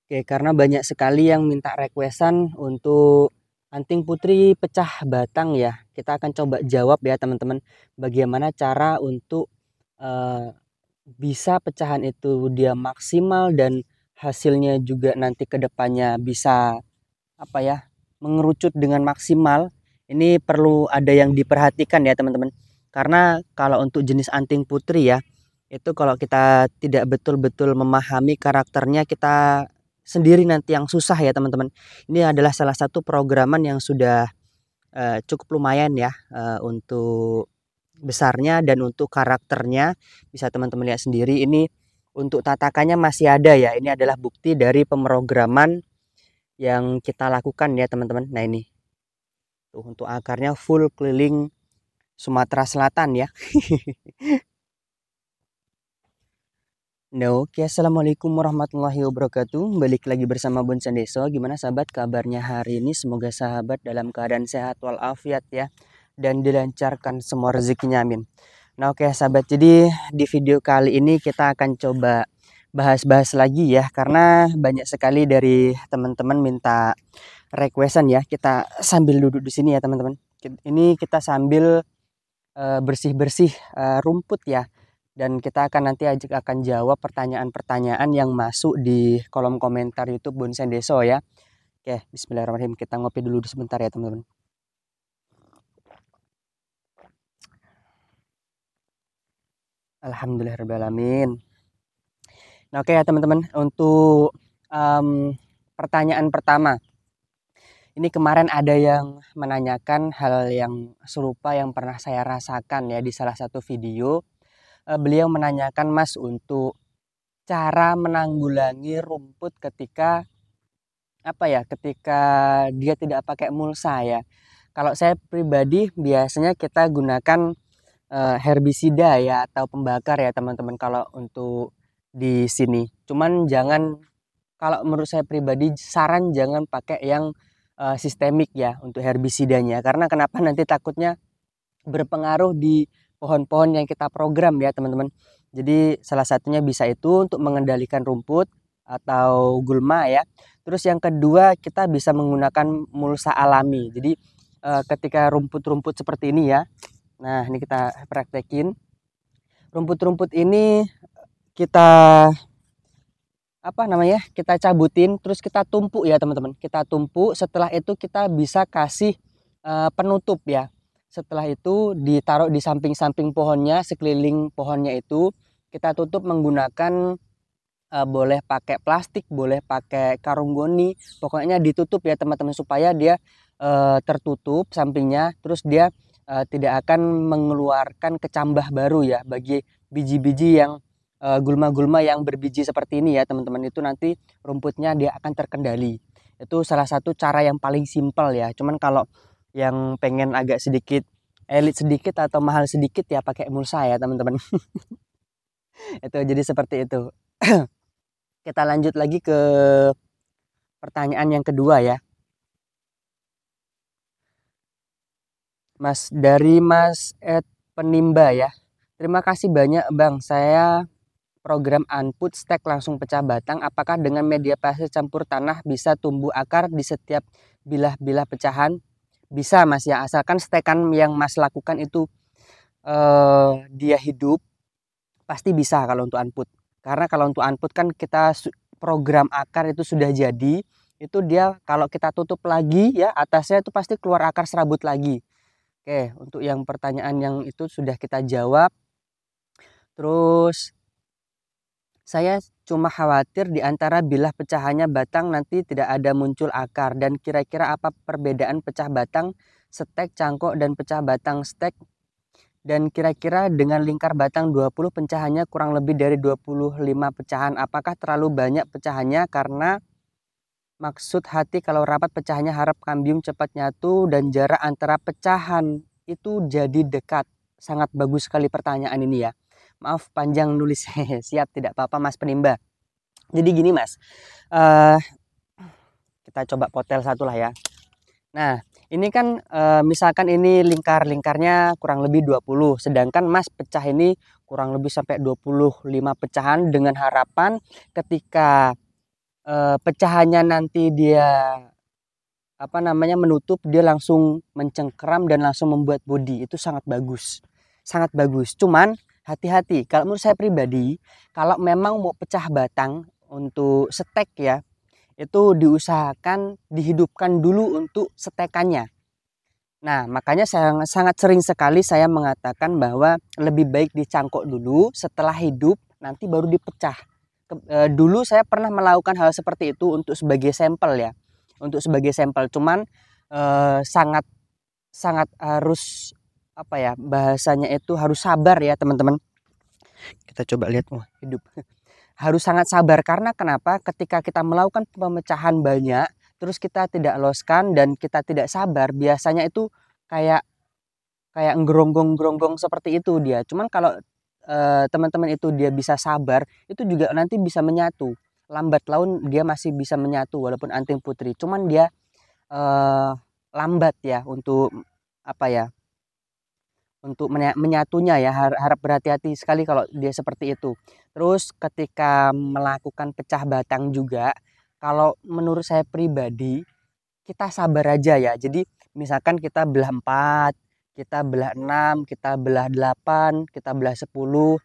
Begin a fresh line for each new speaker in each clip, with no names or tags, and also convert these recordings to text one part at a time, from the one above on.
Oke, karena banyak sekali yang minta requestan untuk anting putri pecah batang ya. Kita akan coba jawab ya teman-teman. Bagaimana cara untuk eh, bisa pecahan itu dia maksimal dan hasilnya juga nanti ke depannya bisa apa ya mengerucut dengan maksimal. Ini perlu ada yang diperhatikan ya teman-teman. Karena kalau untuk jenis anting putri ya, itu kalau kita tidak betul-betul memahami karakternya, kita sendiri nanti yang susah ya teman-teman. Ini adalah salah satu programan yang sudah cukup lumayan ya untuk besarnya dan untuk karakternya. Bisa teman-teman lihat sendiri, ini untuk tatakannya masih ada ya. Ini adalah bukti dari pemrograman yang kita lakukan ya teman-teman. Nah ini tuh untuk akarnya full keliling Sumatera Selatan ya. Nah, oke, assalamualaikum warahmatullahi wabarakatuh. Balik lagi bersama Bonsan Deso. Gimana sahabat kabarnya hari ini? Semoga sahabat dalam keadaan sehat walafiat ya, dan dilancarkan semua rezekinya, amin. Nah, oke sahabat, jadi di video kali ini kita akan coba bahas-bahas lagi ya, karena banyak sekali dari teman-teman minta requestan ya. Kita sambil duduk di sini ya teman-teman. Ini kita sambil bersih-bersih rumput ya, dan kita akan nanti akan jawab pertanyaan-pertanyaan yang masuk di kolom komentar YouTube Bonsen Deso ya. Oke, bismillahirrahmanirrahim. Kita ngopi dulu sebentar ya teman-teman. Alhamdulillahirrahmanirrahim. Nah, oke ya teman-teman, untuk pertanyaan pertama. Ini kemarin ada yang menanyakan hal yang serupa yang pernah saya rasakan ya di salah satu video. Beliau menanyakan, Mas, untuk cara menanggulangi rumput ketika apa ya, ketika dia tidak pakai mulsa ya. Kalau saya pribadi biasanya kita gunakan herbisida ya atau pembakar ya teman-teman kalau untuk di sini. Cuman jangan, kalau menurut saya pribadi saran jangan pakai yang sistemik ya untuk herbisidanya. Karena kenapa, nanti takutnya berpengaruh di pohon-pohon yang kita program ya teman-teman. Jadi salah satunya bisa itu untuk mengendalikan rumput atau gulma ya. Terus yang kedua, kita bisa menggunakan mulsa alami. Jadi ketika rumput-rumput seperti ini ya. Nah, ini kita praktekin. Rumput-rumput ini kita apa namanya? Kita cabutin terus kita tumpuk ya teman-teman. Kita tumpuk, setelah itu kita bisa kasih penutup ya. Setelah itu ditaruh di samping-samping pohonnya, sekeliling pohonnya itu kita tutup menggunakan boleh pakai plastik, boleh pakai karung goni, pokoknya ditutup ya teman-teman supaya dia tertutup sampingnya, terus dia tidak akan mengeluarkan kecambah baru ya bagi biji-biji yang gulma-gulma yang berbiji seperti ini ya teman-teman. Itu nanti rumputnya dia akan terkendali. Itu salah satu cara yang paling simpel ya. Cuman kalau yang pengen agak sedikit elit sedikit atau mahal sedikit ya pakai mulsa ya teman-teman. Itu jadi seperti itu. Kita lanjut lagi ke pertanyaan yang kedua ya. Mas, dari Mas Penimba ya. Terima kasih banyak Bang. Saya program unput stek langsung pecah batang. Apakah dengan media pasir campur tanah bisa tumbuh akar di setiap bilah-bilah pecahan? Bisa Mas ya, asalkan stekan yang Mas lakukan itu dia hidup, pasti bisa kalau untuk unput. Karena kalau untuk unput kan kita program akar itu sudah jadi, itu dia kalau kita tutup lagi ya atasnya itu pasti keluar akar serabut lagi. Oke, untuk yang pertanyaan yang itu sudah kita jawab. Terus saya cuma khawatir di antara bilah pecahannya batang nanti tidak ada muncul akar, dan kira-kira apa perbedaan pecah batang stek cangkok dan pecah batang stek, dan kira-kira dengan lingkar batang 20 pecahannya kurang lebih dari 25 pecahan, apakah terlalu banyak pecahannya? Karena maksud hati kalau rapat pecahannya harap kambium cepat nyatu dan jarak antara pecahan itu jadi dekat. Sangat bagus sekali pertanyaan ini ya. Maaf panjang nulis. Siap, tidak apa-apa Mas Penimba. Jadi gini Mas, kita coba potel satu lah ya. Nah ini kan misalkan ini lingkarnya kurang lebih 20, sedangkan Mas pecah ini kurang lebih sampai 25 pecahan, dengan harapan ketika pecahannya nanti dia menutup, dia langsung mencengkeram dan langsung membuat bodi, itu sangat bagus, sangat bagus. Cuman hati-hati, kalau menurut saya pribadi, kalau memang mau pecah batang untuk stek ya, itu diusahakan dihidupkan dulu untuk stekannya. Nah, makanya sangat sering sekali saya mengatakan bahwa lebih baik dicangkok dulu, setelah hidup nanti baru dipecah. Dulu saya pernah melakukan hal seperti itu untuk sebagai sampel ya. Untuk sebagai sampel, cuman sangat sangat harus bahasanya itu harus sabar ya, teman-teman. Kita coba lihat, hidup. Harus sangat sabar karena kenapa? Ketika kita melakukan pemecahan banyak, terus kita tidak loskan dan kita tidak sabar, biasanya itu kayak kayak nggeronggong-nggeronggong seperti itu dia. Cuman kalau teman-teman itu dia bisa sabar, itu juga nanti bisa menyatu. Lambat laun dia masih bisa menyatu walaupun anting putri. Cuman dia lambat ya untuk untuk menyatunya ya. Harap berhati-hati sekali kalau dia seperti itu. Terus ketika melakukan pecah batang juga, kalau menurut saya pribadi, kita sabar aja ya. Jadi misalkan kita belah 4, kita belah 6, kita belah 8, kita belah 10.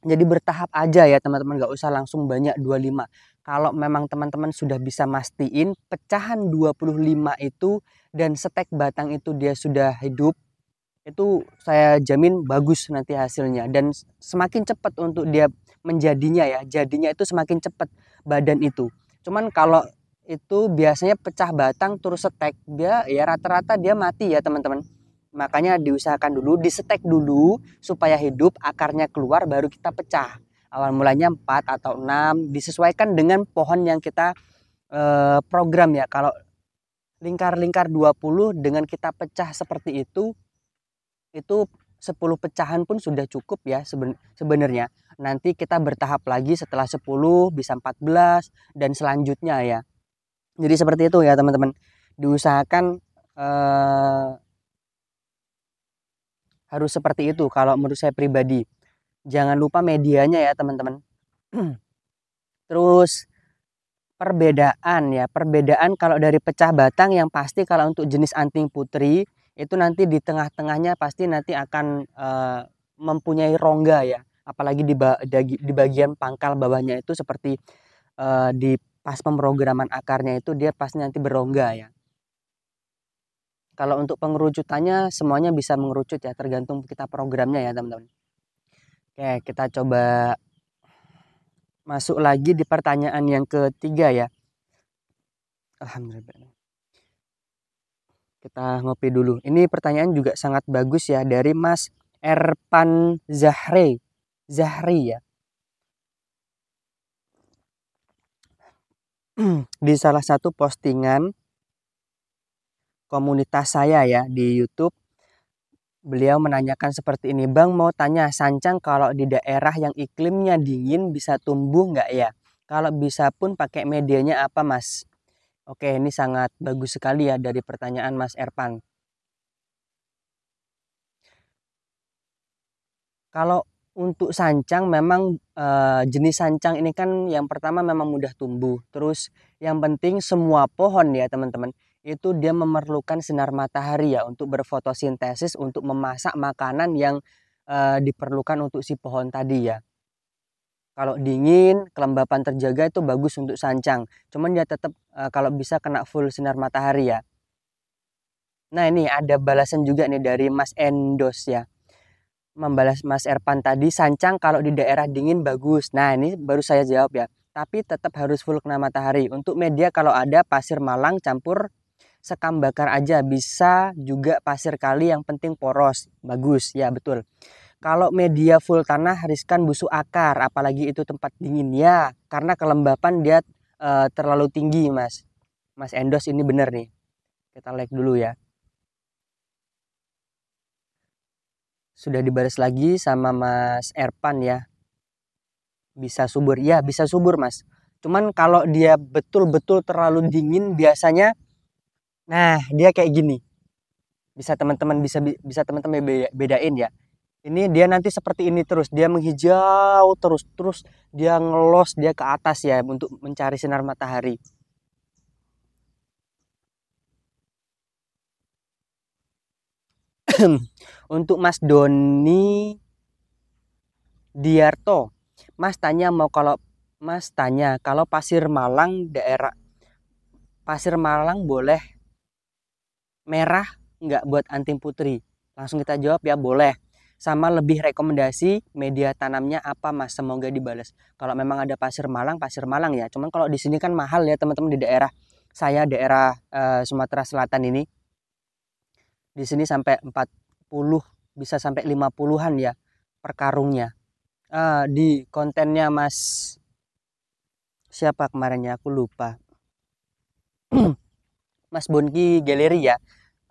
Jadi bertahap aja ya teman-teman, nggak usah langsung banyak 25. Kalau memang teman-teman sudah bisa mastiin pecahan 25 itu dan stek batang itu dia sudah hidup, itu saya jamin bagus nanti hasilnya dan semakin cepat untuk dia menjadinya ya. Jadinya itu semakin cepat badan itu. Cuman kalau itu biasanya pecah batang terus stek, dia ya rata-rata dia mati ya teman-teman. Makanya diusahakan dulu, disetek dulu supaya hidup, akarnya keluar baru kita pecah. Awal mulanya 4 atau 6, disesuaikan dengan pohon yang kita program ya. Kalau lingkar-lingkar 20 dengan kita pecah seperti itu 10 pecahan pun sudah cukup ya sebenarnya. Nanti kita bertahap lagi, setelah 10 bisa 14 dan selanjutnya ya. Jadi seperti itu ya teman-teman. Diusahakan harus seperti itu kalau menurut saya pribadi. Jangan lupa medianya ya teman-teman. Terus perbedaan kalau dari pecah batang yang pasti kalau untuk jenis anting putri itu nanti di tengah-tengahnya pasti nanti akan mempunyai rongga ya. Apalagi di bagian pangkal bawahnya itu seperti di pas pemrograman akarnya itu dia pasti nanti berongga ya. Kalau untuk pengerucutannya semuanya bisa mengerucut ya, tergantung kita programnya ya teman-teman. Oke, kita coba masuk lagi di pertanyaan yang ketiga ya. Alhamdulillah. Kita ngopi dulu. Ini pertanyaan juga sangat bagus ya dari Mas Erpan Zahri ya. Di salah satu postingan komunitas saya ya di YouTube, beliau menanyakan seperti ini, Bang mau tanya, sancang kalau di daerah yang iklimnya dingin bisa tumbuh nggak ya? Kalau bisa pun pakai medianya apa Mas? Oke, ini sangat bagus sekali ya dari pertanyaan Mas Erpan. Kalau untuk sancang memang jenis sancang ini kan yang pertama memang mudah tumbuh. Terus yang penting semua pohon ya teman-teman, itu dia memerlukan sinar matahari ya untuk berfotosintesis, untuk memasak makanan yang diperlukan untuk si pohon tadi ya. Kalau dingin, kelembapan terjaga itu bagus untuk sancang. Cuman dia tetap kalau bisa kena full sinar matahari ya. Nah ini ada balasan juga nih dari Mas Endos ya. Membalas Mas Erpan tadi, sancang kalau di daerah dingin bagus. Nah ini baru saya jawab ya. Tapi tetap harus full kena matahari. Untuk media kalau ada pasir malang campur sekam bakar aja. Bisa juga pasir kali, yang penting poros. Bagus ya, betul. Kalau media full tanah riskan busuk akar. Apalagi itu tempat dingin ya. Karena kelembapan dia terlalu tinggi Mas. Mas Endos ini bener nih. Kita like dulu ya. Sudah dibalas lagi sama Mas Erpan ya. Bisa subur ya, bisa subur Mas. Cuman kalau dia betul-betul terlalu dingin biasanya, nah dia kayak gini. Bisa teman-teman bedain ya. Ini dia nanti seperti ini terus, dia menghijau terus, terus dia ngelos dia ke atas ya untuk mencari sinar matahari. Untuk Mas Doni Diarto, Mas tanya kalau Pasir Malang daerah Pasir Malang boleh merah nggak buat anting putri? Langsung kita jawab ya boleh. Sama lebih rekomendasi media tanamnya apa Mas? Semoga dibalas. Kalau memang ada Pasir Malang ya. Cuman kalau di sini kan mahal ya teman-teman di daerah saya daerah Sumatera Selatan ini. Di sini sampai 40 bisa sampai 50-an ya per karungnya. Di kontennya Mas siapa kemarin ya aku lupa. Mas Bonki Galeri ya.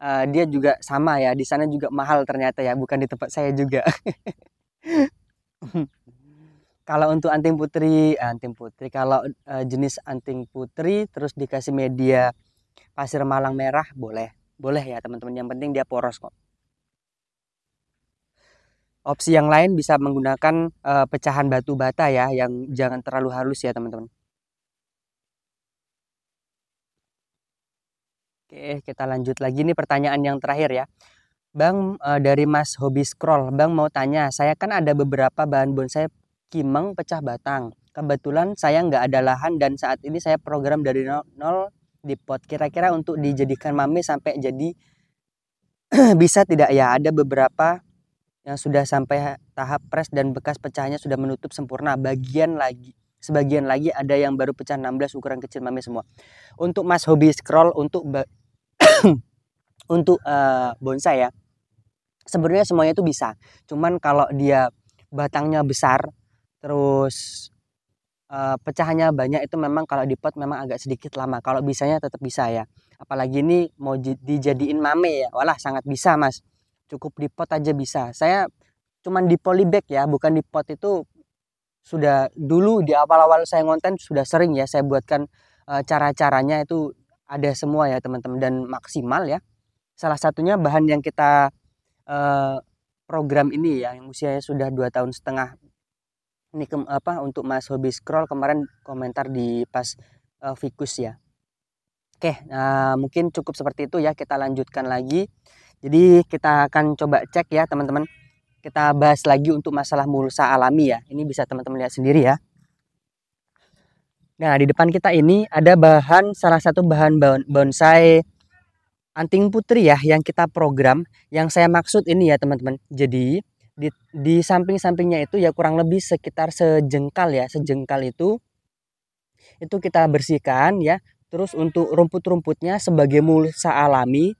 Dia juga sama ya, di sana juga mahal ternyata ya, bukan di tempat saya juga. Kalau untuk anting putri kalau jenis anting putri terus dikasih media pasir malang merah boleh. Boleh ya teman-teman, yang penting dia poros kok. Opsi yang lain bisa menggunakan pecahan batu bata ya, yang jangan terlalu halus ya teman-teman. Oke, kita lanjut lagi nih pertanyaan yang terakhir ya. Bang, dari Mas Hobi Scroll, Bang mau tanya, saya kan ada beberapa bahan bonsai kimeng pecah batang. Kebetulan saya nggak ada lahan dan saat ini saya program dari nol di pot. Kira-kira untuk dijadikan mame sampai jadi bisa tidak ya? Ada beberapa yang sudah sampai tahap press dan bekas pecahnya sudah menutup sempurna. Sebagian lagi ada yang baru pecah 16 ukuran kecil mame semua. Untuk Mas Hobi Scroll untuk bonsai ya. Sebenarnya semuanya itu bisa. Cuman kalau dia batangnya besar terus pecahannya banyak itu memang kalau di pot memang agak sedikit lama. Kalau bisanya tetap bisa ya. Apalagi ini mau dijadiin mame ya. Walah sangat bisa Mas. Cukup di pot aja bisa. Saya cuman di polybag ya, bukan di pot. Itu sudah dulu di awal-awal saya ngonten sudah sering ya saya buatkan cara-caranya itu ada semua ya teman-teman dan maksimal ya. Salah satunya bahan yang kita program ini ya yang usianya sudah 2,5 tahun. Ini untuk Mas Hobi Scroll kemarin komentar di pas Fikus ya. Oke, mungkin cukup seperti itu ya, kita lanjutkan lagi. Jadi kita akan coba cek ya teman-teman. Kita bahas lagi untuk masalah mulsa alami ya. Ini bisa teman-teman lihat sendiri ya. Nah, di depan kita ini ada salah satu bahan bonsai anting putri ya yang kita program. Yang saya maksud ini ya teman-teman. Jadi di samping-sampingnya itu ya kurang lebih sekitar sejengkal ya. Sejengkal itu kita bersihkan ya. Terus untuk rumput-rumputnya sebagai mulsa alami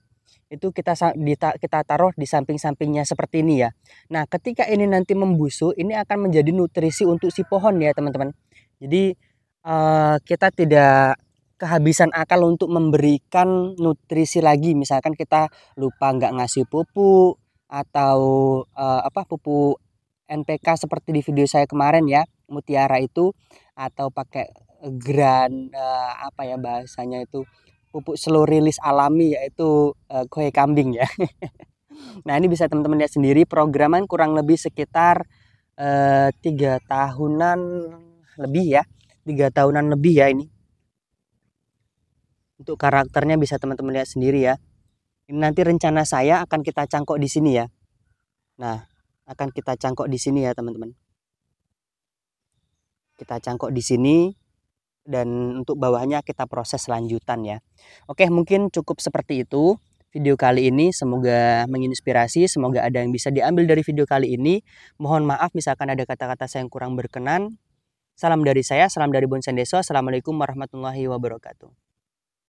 itu kita taruh di samping-sampingnya seperti ini ya. Nah, ketika ini nanti membusuk, ini akan menjadi nutrisi untuk si pohon ya teman-teman. Jadi kita tidak kehabisan akal untuk memberikan nutrisi lagi. Misalkan kita lupa nggak ngasih pupuk atau pupuk NPK seperti di video saya kemarin ya, Mutiara itu, atau pakai gran bahasanya itu pupuk slow release alami yaitu kue kambing ya. Nah, ini bisa teman-teman lihat sendiri programan kurang lebih sekitar 3 tahunan lebih ya. 3 tahunan lebih ya ini. Untuk karakternya bisa teman-teman lihat sendiri ya. Ini nanti rencana saya akan kita cangkok di sini ya. Nah, akan kita cangkok di sini ya teman-teman. Kita cangkok di sini dan untuk bawahnya kita proses lanjutan ya. Oke, mungkin cukup seperti itu video kali ini. Semoga menginspirasi, semoga ada yang bisa diambil dari video kali ini. Mohon maaf misalkan ada kata-kata saya yang kurang berkenan. Salam dari saya, salam dari Bonsai Deso. Assalamualaikum warahmatullahi wabarakatuh.